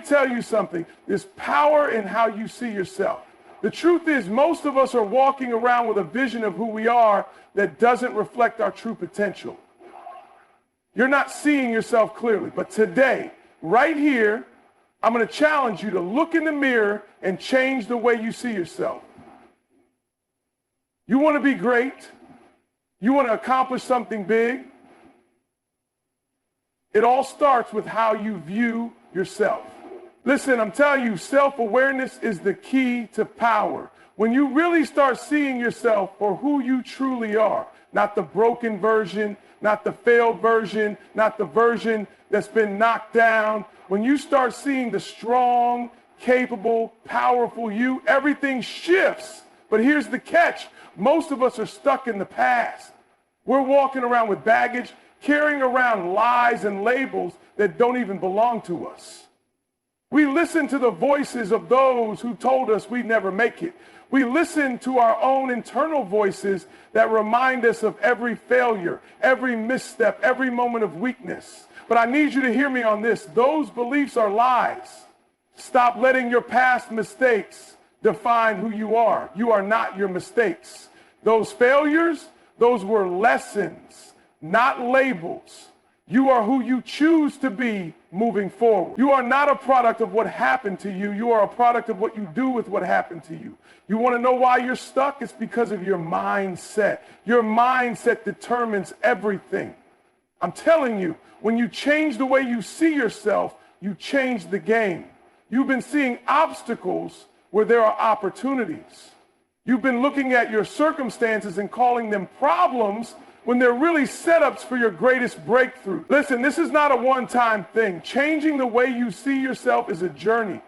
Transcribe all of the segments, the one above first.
tell you something. There's power in how you see yourself. The truth is, most of us are walking around with a vision of who we are that doesn't reflect our true potential. You're not seeing yourself clearly. But today, right here, I'm going to challenge you to look in the mirror and change the way you see yourself. You want to be great? You want to accomplish something big? It all starts with how you view yourself. Listen, I'm telling you, self-awareness is the key to power. When you really start seeing yourself for who you truly are, not the broken version, not the failed version, not the version that's been knocked down. When you start seeing the strong, capable, powerful you, everything shifts. But here's the catch. Most of us are stuck in the past. We're walking around with baggage, carrying around lies and labels that don't even belong to us. We listen to the voices of those who told us we'd never make it. We listen to our own internal voices that remind us of every failure, every misstep, every moment of weakness. But I need you to hear me on this. Those beliefs are lies. Stop letting your past mistakes define who you are. You are not your mistakes. Those failures, those were lessons, not labels. You are who you choose to be moving forward. You are not a product of what happened to you. You are a product of what you do with what happened to you. You want to know why you're stuck? It's because of your mindset. Your mindset determines everything. I'm telling you, when you change the way you see yourself, you change the game. You've been seeing obstacles where there are opportunities. You've been looking at your circumstances and calling them problems when they're really setups for your greatest breakthrough. Listen, this is not a one-time thing. Changing the way you see yourself is a journey.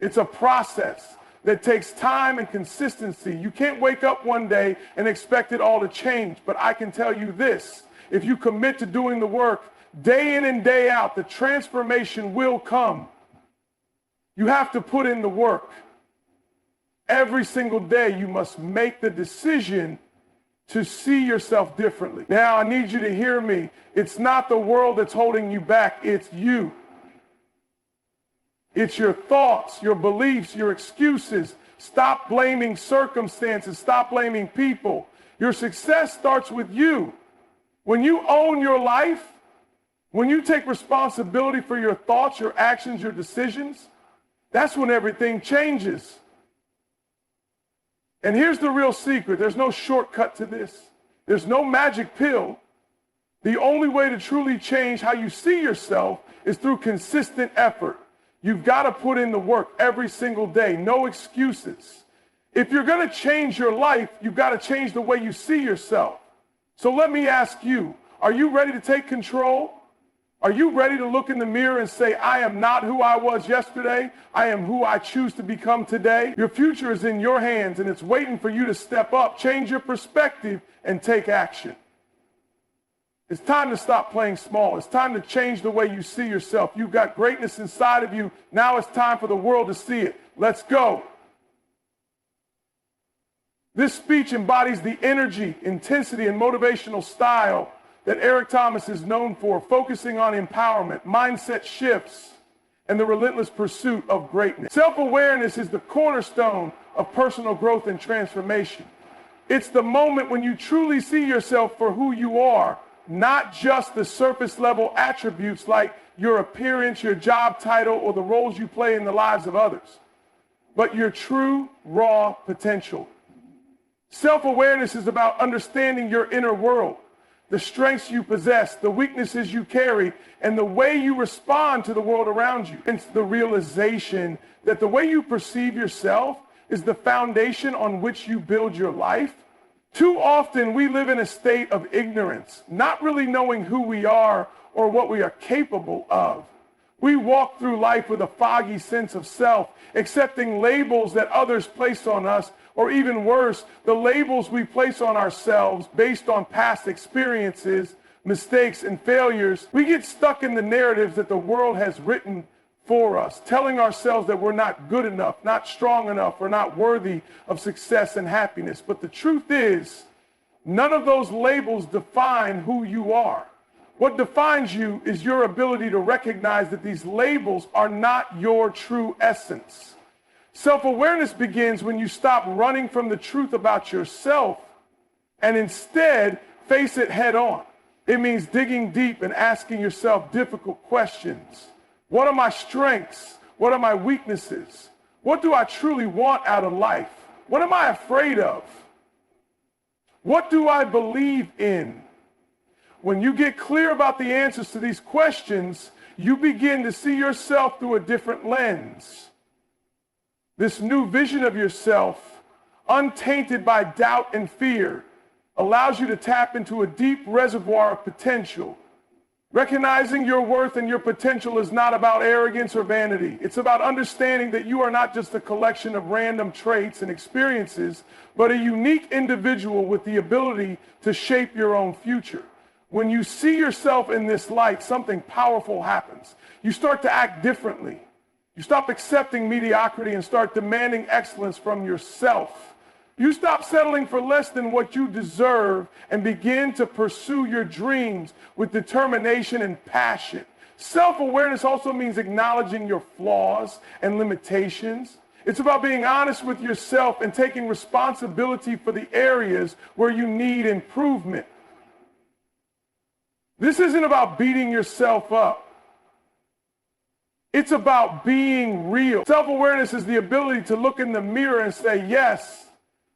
It's a process that takes time and consistency. You can't wake up one day and expect it all to change. But I can tell you this, if you commit to doing the work day in and day out, the transformation will come. You have to put in the work. Every single day you must make the decision to see yourself differently. Now, I need you to hear me. It's not the world that's holding you back. It's you. It's your thoughts, your beliefs, your excuses. Stop blaming circumstances. Stop blaming people. Your success starts with you. When you own your life, when you take responsibility for your thoughts, your actions, your decisions, that's when everything changes. And here's the real secret. There's no shortcut to this. There's no magic pill. The only way to truly change how you see yourself is through consistent effort. You've got to put in the work every single day. No excuses. If you're going to change your life, you've got to change the way you see yourself. So let me ask you, are you ready to take control? Are you ready to look in the mirror and say, I am not who I was yesterday. I am who I choose to become today. Your future is in your hands and it's waiting for you to step up, change your perspective, and take action. It's time to stop playing small. It's time to change the way you see yourself. You've got greatness inside of you. Now it's time for the world to see it. Let's go. This speech embodies the energy, intensity, and motivational style that Eric Thomas is known for, focusing on empowerment, mindset shifts, and the relentless pursuit of greatness. Self-awareness is the cornerstone of personal growth and transformation. It's the moment when you truly see yourself for who you are, not just the surface level attributes like your appearance, your job title, or the roles you play in the lives of others, but your true, raw potential. Self-awareness is about understanding your inner world, the strengths you possess, the weaknesses you carry, and the way you respond to the world around you. It's the realization that the way you perceive yourself is the foundation on which you build your life. Too often we live in a state of ignorance, not really knowing who we are or what we are capable of. We walk through life with a foggy sense of self, accepting labels that others place on us, or even worse, the labels we place on ourselves based on past experiences, mistakes, and failures. We get stuck in the narratives that the world has written for us, telling ourselves that we're not good enough, not strong enough, or not worthy of success and happiness. But the truth is, none of those labels define who you are. What defines you is your ability to recognize that these labels are not your true essence. Self-awareness begins when you stop running from the truth about yourself and instead face it head on. It means digging deep and asking yourself difficult questions. What are my strengths? What are my weaknesses? What do I truly want out of life? What am I afraid of? What do I believe in? When you get clear about the answers to these questions, you begin to see yourself through a different lens. This new vision of yourself, untainted by doubt and fear, allows you to tap into a deep reservoir of potential. Recognizing your worth and your potential is not about arrogance or vanity. It's about understanding that you are not just a collection of random traits and experiences, but a unique individual with the ability to shape your own future. When you see yourself in this light, something powerful happens. You start to act differently. You stop accepting mediocrity and start demanding excellence from yourself. You stop settling for less than what you deserve and begin to pursue your dreams with determination and passion. Self-awareness also means acknowledging your flaws and limitations. It's about being honest with yourself and taking responsibility for the areas where you need improvement. This isn't about beating yourself up. It's about being real. Self-awareness is the ability to look in the mirror and say, yes,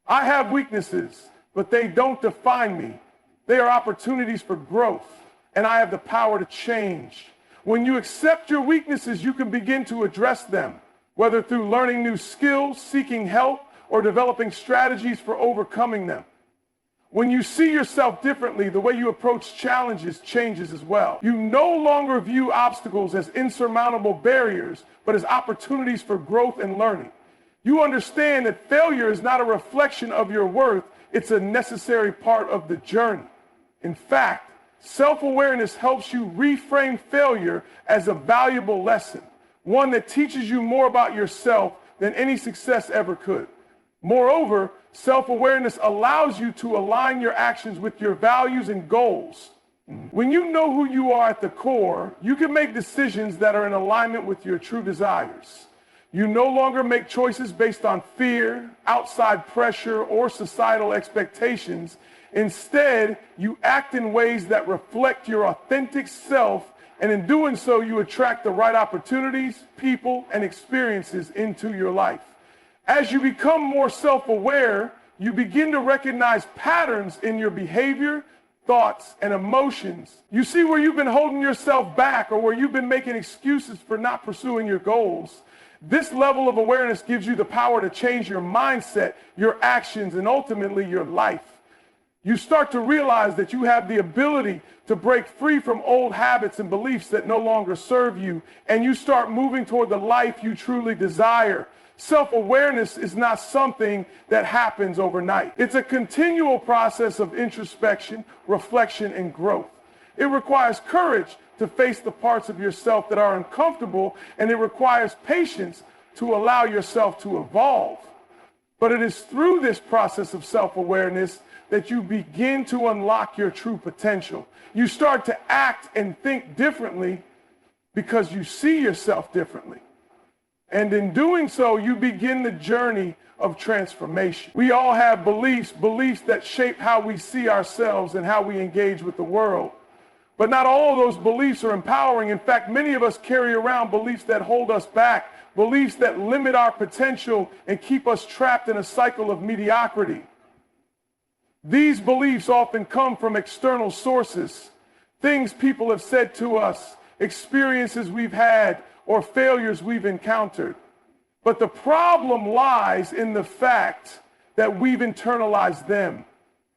I have weaknesses, but they don't define me. They are opportunities for growth, and I have the power to change. When you accept your weaknesses, you can begin to address them, whether through learning new skills, seeking help, or developing strategies for overcoming them. When you see yourself differently, the way you approach challenges changes as well. You no longer view obstacles as insurmountable barriers, but as opportunities for growth and learning. You understand that failure is not a reflection of your worth, it's a necessary part of the journey. In fact, self-awareness helps you reframe failure as a valuable lesson, one that teaches you more about yourself than any success ever could. Moreover, self-awareness allows you to align your actions with your values and goals. When you know who you are at the core, you can make decisions that are in alignment with your true desires. You no longer make choices based on fear, outside pressure, or societal expectations. Instead, you act in ways that reflect your authentic self, and in doing so, you attract the right opportunities, people, and experiences into your life. As you become more self-aware, you begin to recognize patterns in your behavior, thoughts, and emotions. You see where you've been holding yourself back or where you've been making excuses for not pursuing your goals. This level of awareness gives you the power to change your mindset, your actions, and ultimately your life. You start to realize that you have the ability to break free from old habits and beliefs that no longer serve you, and you start moving toward the life you truly desire. Self-awareness is not something that happens overnight. It's a continual process of introspection, reflection, and growth. It requires courage to face the parts of yourself that are uncomfortable, and it requires patience to allow yourself to evolve. But it is through this process of self-awareness that you begin to unlock your true potential. You start to act and think differently because you see yourself differently. And in doing so, you begin the journey of transformation. We all have beliefs that shape how we see ourselves and how we engage with the world. But not all of those beliefs are empowering. In fact, many of us carry around beliefs that hold us back, beliefs that limit our potential and keep us trapped in a cycle of mediocrity. These beliefs often come from external sources, things people have said to us, experiences we've had, or failures we've encountered. But the problem lies in the fact that we've internalized them.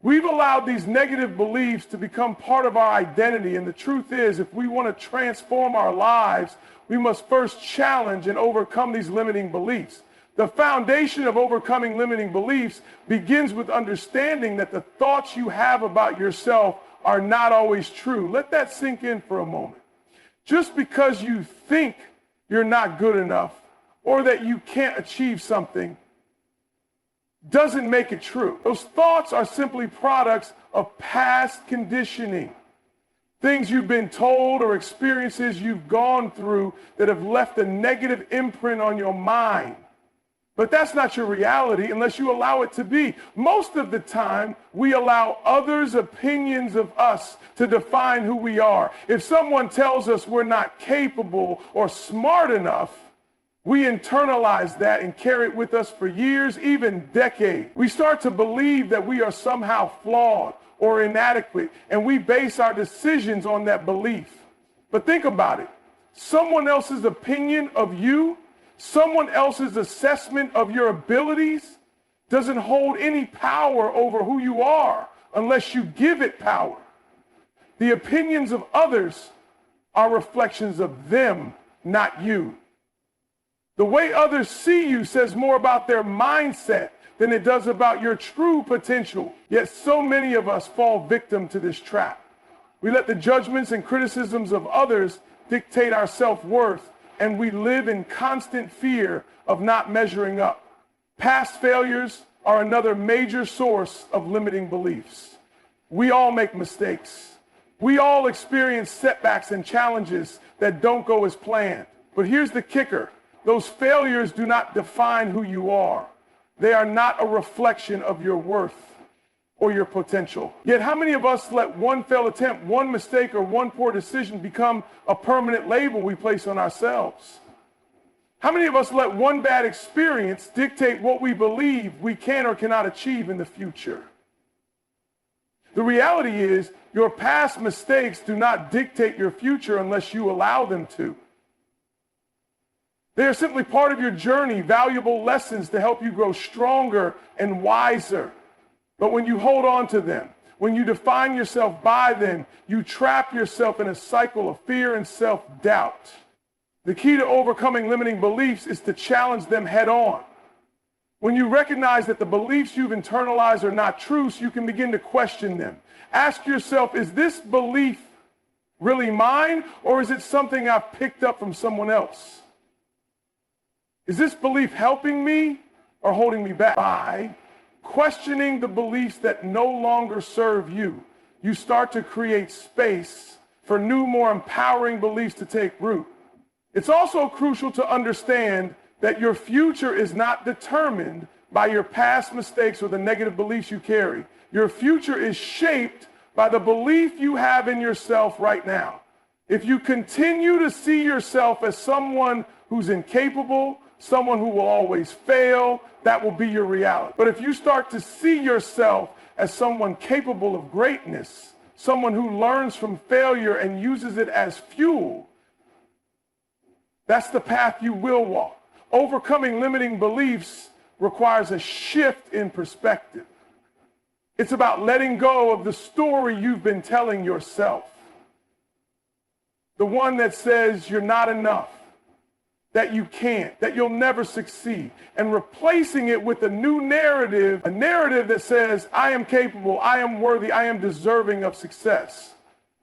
We've allowed these negative beliefs to become part of our identity, and the truth is, if we want to transform our lives, we must first challenge and overcome these limiting beliefs. The foundation of overcoming limiting beliefs begins with understanding that the thoughts you have about yourself are not always true. Let that sink in for a moment. Just because you think you're not good enough or that you can't achieve something doesn't make it true. Those thoughts are simply products of past conditioning. things you've been told or experiences you've gone through that have left a negative imprint on your mind. But that's not your reality unless you allow it to be. Most of the time, we allow others' opinions of us to define who we are. If someone tells us we're not capable or smart enough, we internalize that and carry it with us for years, even decades. We start to believe that we are somehow flawed or inadequate, and we base our decisions on that belief. But think about it. Someone else's opinion of you, someone else's assessment of your abilities doesn't hold any power over who you are unless you give it power. The opinions of others are reflections of them, not you. The way others see you says more about their mindset than it does about your true potential. Yet so many of us fall victim to this trap. We let the judgments and criticisms of others dictate our self-worth, and we live in constant fear of not measuring up. Past failures are another major source of limiting beliefs. We all make mistakes. We all experience setbacks and challenges that don't go as planned. But here's the kicker. Those failures do not define who you are. They are not a reflection of your worth or your potential. Yet how many of us let one failed attempt, one mistake, or one poor decision become a permanent label we place on ourselves? How many of us let one bad experience dictate what we believe we can or cannot achieve in the future? The reality is, your past mistakes do not dictate your future unless you allow them to. They are simply part of your journey, valuable lessons to help you grow stronger and wiser. But when you hold on to them, when you define yourself by them, you trap yourself in a cycle of fear and self-doubt. The key to overcoming limiting beliefs is to challenge them head on. When you recognize that the beliefs you've internalized are not true, so you can begin to question them. Ask yourself, is this belief really mine, or is it something I've picked up from someone else? Is this belief helping me or holding me back? By questioning the beliefs that no longer serve you, you start to create space for new, more empowering beliefs to take root. It's also crucial to understand that your future is not determined by your past mistakes or the negative beliefs you carry. Your future is shaped by the belief you have in yourself right now. If you continue to see yourself as someone who's incapable, someone who will always fail, that will be your reality. But if you start to see yourself as someone capable of greatness, someone who learns from failure and uses it as fuel, that's the path you will walk. Overcoming limiting beliefs requires a shift in perspective. It's about letting go of the story you've been telling yourself. The one that says you're not enough, that you can't, that you'll never succeed, and replacing it with a new narrative, a narrative that says, I am capable, I am worthy, I am deserving of success.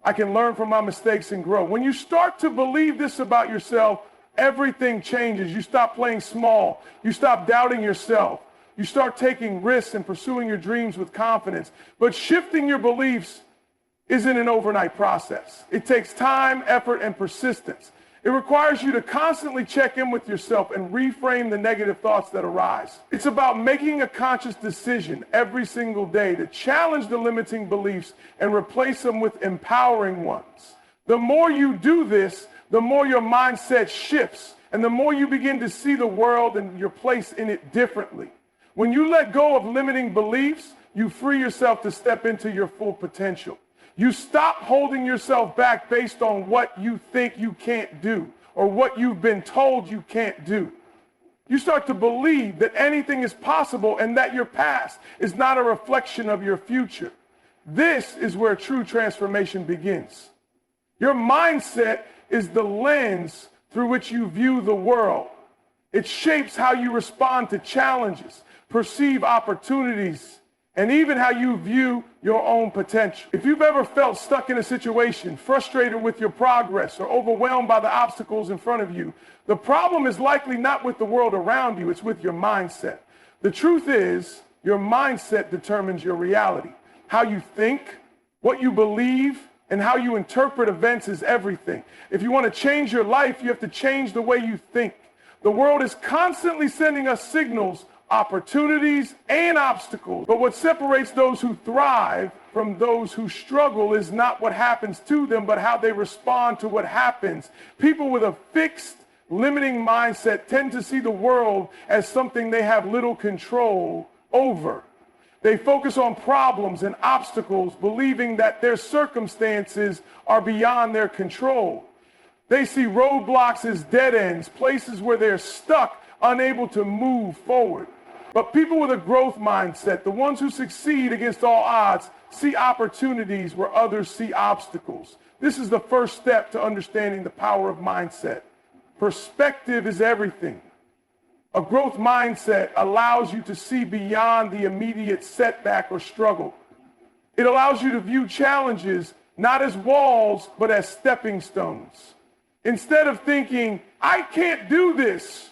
I can learn from my mistakes and grow. When you start to believe this about yourself, everything changes. You stop playing small. You stop doubting yourself. You start taking risks and pursuing your dreams with confidence. But shifting your beliefs isn't an overnight process. It takes time, effort, and persistence. It requires you to constantly check in with yourself and reframe the negative thoughts that arise. It's about making a conscious decision every single day to challenge the limiting beliefs and replace them with empowering ones. The more you do this, the more your mindset shifts and the more you begin to see the world and your place in it differently. When you let go of limiting beliefs, you free yourself to step into your full potential. You stop holding yourself back based on what you think you can't do or what you've been told you can't do. You start to believe that anything is possible and that your past is not a reflection of your future. This is where true transformation begins. Your mindset is the lens through which you view the world. It shapes how you respond to challenges, perceive opportunities, and even how you view your own potential. If you've ever felt stuck in a situation, frustrated with your progress, or overwhelmed by the obstacles in front of you, the problem is likely not with the world around you, it's with your mindset. The truth is, your mindset determines your reality. How you think, what you believe, And how you interpret events is everything. If you want to change your life, you have to change the way you think. The world is constantly sending us signals, opportunities, and obstacles. But what separates those who thrive from those who struggle is not what happens to them, but how they respond to what happens. People with a fixed, limiting mindset tend to see the world as something they have little control over. They focus on problems and obstacles, believing that their circumstances are beyond their control. They see roadblocks as dead ends, places where they're stuck, unable to move forward. But people with a growth mindset, the ones who succeed against all odds, see opportunities where others see obstacles. This is the first step to understanding the power of mindset. Perspective is everything. A growth mindset allows you to see beyond the immediate setback or struggle. It allows you to view challenges not as walls, but as stepping stones. Instead of thinking, I can't do this.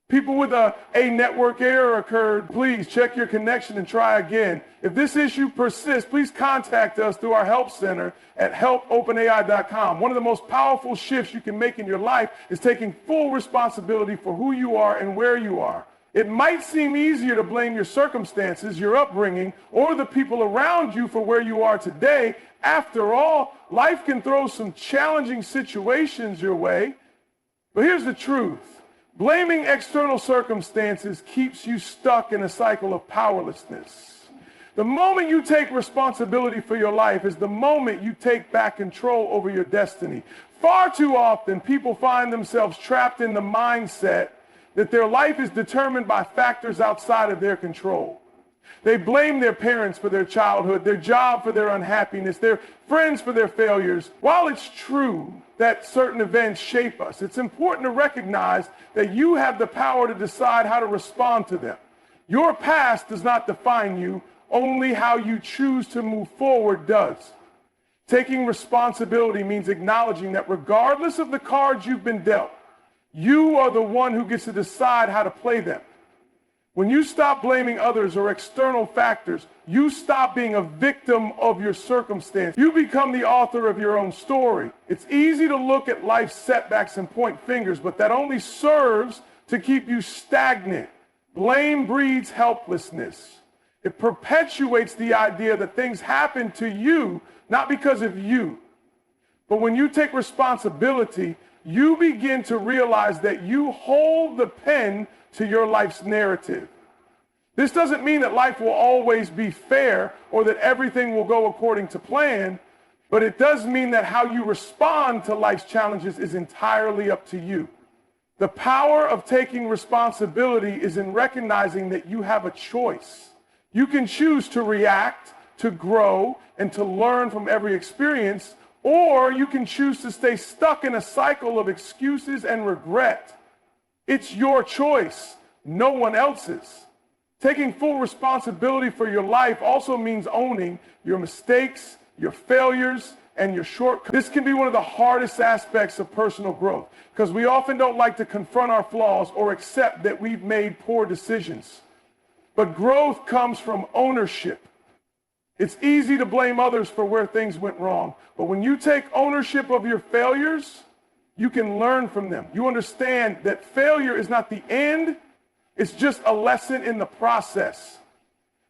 People with a network error occurred, please check your connection and try again. If this issue persists, please contact us through our help center at helpopenai.com. One of the most powerful shifts you can make in your life is taking full responsibility for who you are and where you are. It might seem easier to blame your circumstances, your upbringing, or the people around you for where you are today. After all, life can throw some challenging situations your way. But here's the truth. Blaming external circumstances keeps you stuck in a cycle of powerlessness. The moment you take responsibility for your life is the moment you take back control over your destiny. Far too often, people find themselves trapped in the mindset that their life is determined by factors outside of their control. They blame their parents for their childhood, their job for their unhappiness, their friends for their failures. While it's true that certain events shape us, it's important to recognize that you have the power to decide how to respond to them. Your past does not define you, only how you choose to move forward does. Taking responsibility means acknowledging that regardless of the cards you've been dealt, you are the one who gets to decide how to play them. When you stop blaming others or external factors, you stop being a victim of your circumstance. You become the author of your own story. It's easy to look at life's setbacks and point fingers, but that only serves to keep you stagnant. Blame breeds helplessness. It perpetuates the idea that things happen to you, not because of you. But when you take responsibility, you begin to realize that you hold the pen to your life's narrative. This doesn't mean that life will always be fair or that everything will go according to plan, but it does mean that how you respond to life's challenges is entirely up to you. The power of taking responsibility is in recognizing that you have a choice. You can choose to react, to grow, and to learn from every experience, or you can choose to stay stuck in a cycle of excuses and regret. It's your choice, no one else's. Taking full responsibility for your life also means owning your mistakes, your failures, and your shortcomings. This can be one of the hardest aspects of personal growth because we often don't like to confront our flaws or accept that we've made poor decisions. But growth comes from ownership. It's easy to blame others for where things went wrong, but when you take ownership of your failures, you can learn from them. You understand that failure is not the end, it's just a lesson in the process.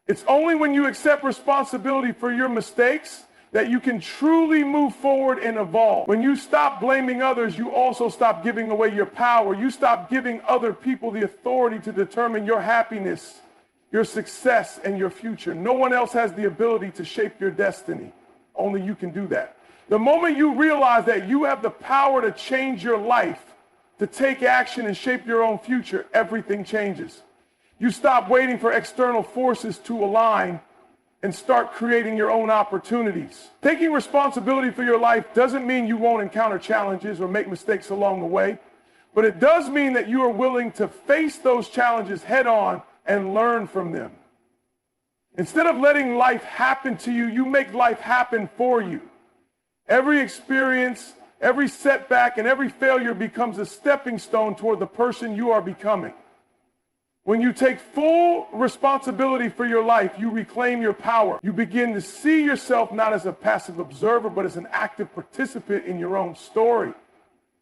It's only when you accept responsibility for your mistakes that you can truly move forward and evolve. When you stop blaming others, you also stop giving away your power. You stop giving other people the authority to determine your happiness, your success, and your future. No one else has the ability to shape your destiny. Only you can do that. The moment you realize that you have the power to change your life, to take action and shape your own future, everything changes. You stop waiting for external forces to align and start creating your own opportunities. Taking responsibility for your life doesn't mean you won't encounter challenges or make mistakes along the way, but it does mean that you are willing to face those challenges head on and learn from them. Instead of letting life happen to you, you make life happen for you. Every experience, every setback, and every failure becomes a stepping stone toward the person you are becoming. When you take full responsibility for your life, you reclaim your power. You begin to see yourself not as a passive observer, but as an active participant in your own story.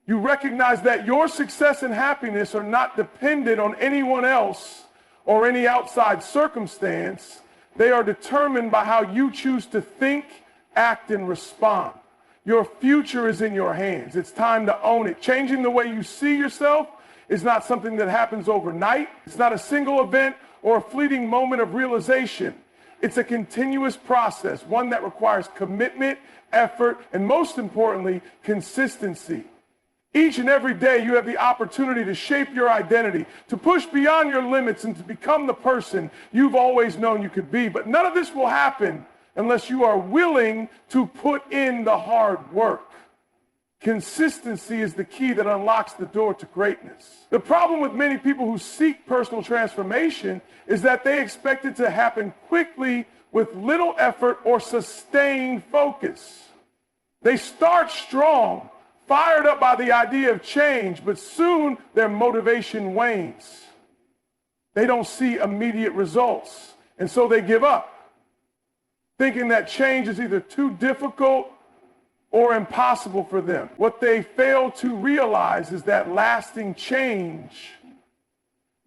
You recognize that your success and happiness are not dependent on anyone else or any outside circumstance. They are determined by how you choose to think, act, and respond. Your future is in your hands. It's time to own it. Changing the way you see yourself is not something that happens overnight. It's not a single event or a fleeting moment of realization. It's a continuous process, one that requires commitment, effort, and most importantly, consistency. Each and every day, you have the opportunity to shape your identity, to push beyond your limits, and to become the person you've always known you could be. But none of this will happen unless you are willing to put in the hard work. Consistency is the key that unlocks the door to greatness. The problem with many people who seek personal transformation is that they expect it to happen quickly with little effort or sustained focus. They start strong, fired up by the idea of change, but soon their motivation wanes. They don't see immediate results, and so they give up, thinking that change is either too difficult or impossible for them. What they fail to realize is that lasting change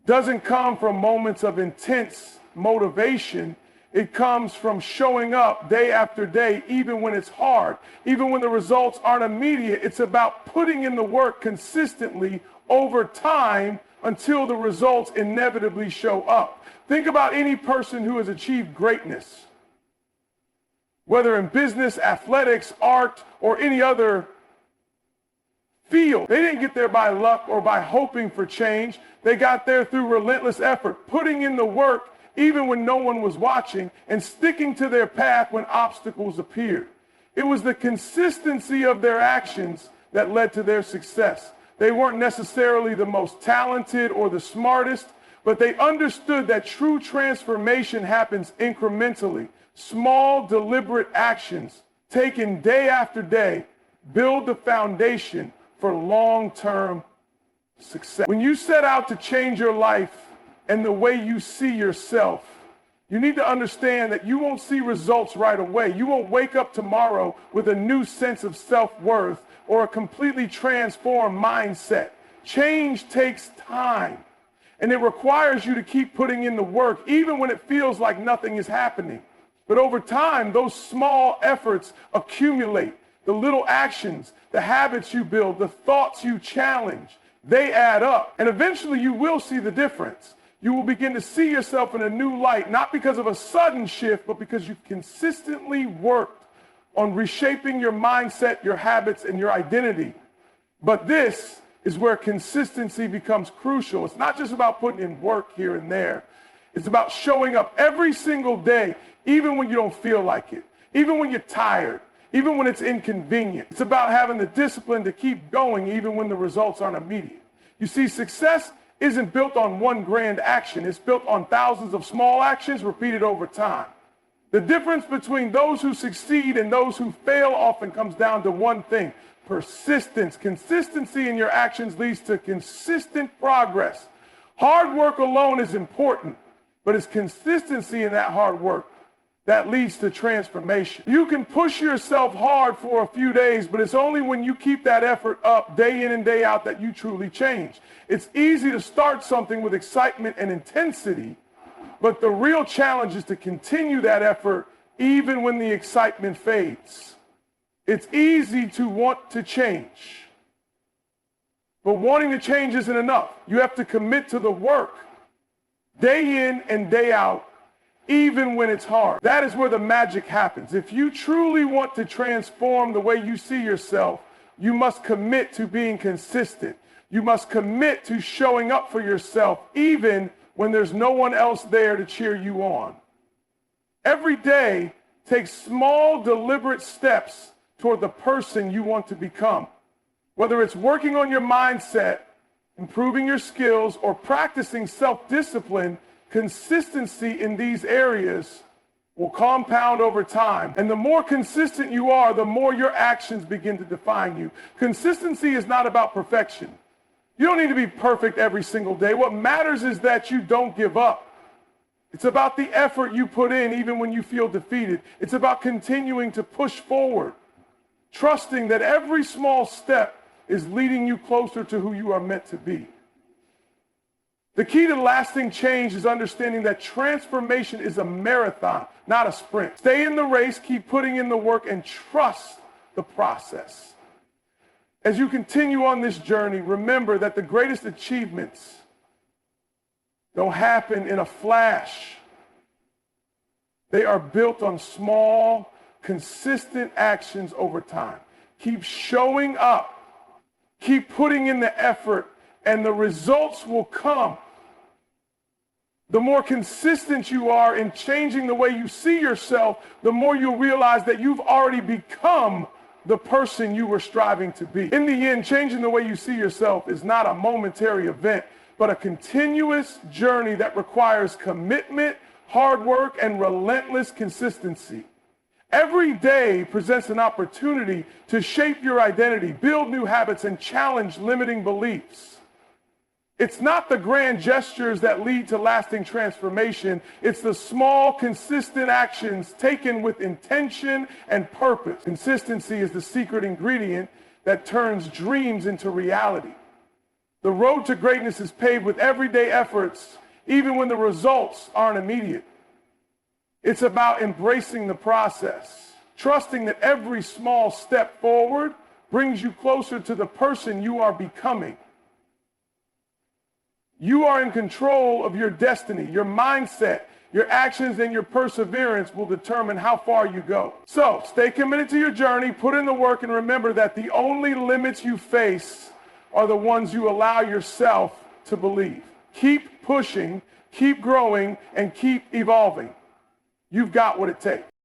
doesn't come from moments of intense motivation. It comes from showing up day after day, even when it's hard, even when the results aren't immediate. It's about putting in the work consistently over time until the results inevitably show up. Think about any person who has achieved greatness, whether in business, athletics, art, or any other field. They didn't get there by luck or by hoping for change. They got there through relentless effort, putting in the work even when no one was watching, and sticking to their path when obstacles appeared. It was the consistency of their actions that led to their success. They weren't necessarily the most talented or the smartest, but they understood that true transformation happens incrementally. Small, deliberate actions taken day after day build the foundation for long-term success. When you set out to change your life and the way you see yourself, you need to understand that you won't see results right away. You won't wake up tomorrow with a new sense of self-worth or a completely transformed mindset. Change takes time, and it requires you to keep putting in the work, even when it feels like nothing is happening. But over time, those small efforts accumulate. The little actions, the habits you build, the thoughts you challenge, they add up. And eventually you will see the difference. You will begin to see yourself in a new light, not because of a sudden shift, but because you've consistently worked on reshaping your mindset, your habits, and your identity. But this is where consistency becomes crucial. It's not just about putting in work here and there. It's about showing up every single day, even when you don't feel like it, even when you're tired, even when it's inconvenient. It's about having the discipline to keep going even when the results aren't immediate. You see, success isn't built on one grand action. It's built on thousands of small actions repeated over time. The difference between those who succeed and those who fail often comes down to one thing: persistence. Consistency in your actions leads to consistent progress. Hard work alone is important, but it's consistency in that hard work that leads to transformation. You can push yourself hard for a few days, but it's only when you keep that effort up day in and day out that you truly change. It's easy to start something with excitement and intensity, but the real challenge is to continue that effort even when the excitement fades. It's easy to want to change, but wanting to change isn't enough. You have to commit to the work day in and day out, even when it's hard. That is where the magic happens. If you truly want to transform the way you see yourself, you must commit to being consistent. You must commit to showing up for yourself, even when there's no one else there to cheer you on. Every day, take small, deliberate steps toward the person you want to become. Whether it's working on your mindset, improving your skills, or practicing self-discipline, consistency in these areas will compound over time. And the more consistent you are, the more your actions begin to define you. Consistency is not about perfection. You don't need to be perfect every single day. What matters is that you don't give up. It's about the effort you put in even when you feel defeated. It's about continuing to push forward, trusting that every small step is leading you closer to who you are meant to be. The key to lasting change is understanding that transformation is a marathon, not a sprint. Stay in the race, keep putting in the work, and trust the process. As you continue on this journey, remember that the greatest achievements don't happen in a flash. They are built on small, consistent actions over time. Keep showing up. Keep putting in the effort, and the results will come. The more consistent you are in changing the way you see yourself, the more you'll realize that you've already become the person you were striving to be. In the end, changing the way you see yourself is not a momentary event, but a continuous journey that requires commitment, hard work, and relentless consistency. Every day presents an opportunity to shape your identity, build new habits, and challenge limiting beliefs. It's not the grand gestures that lead to lasting transformation. It's the small, consistent actions taken with intention and purpose. Consistency is the secret ingredient that turns dreams into reality. The road to greatness is paved with everyday efforts, even when the results aren't immediate. It's about embracing the process, trusting that every small step forward brings you closer to the person you are becoming. You are in control of your destiny. Your mindset, your actions, and your perseverance will determine how far you go. So stay committed to your journey, put in the work, and remember that the only limits you face are the ones you allow yourself to believe. Keep pushing, keep growing, and keep evolving. You've got what it takes.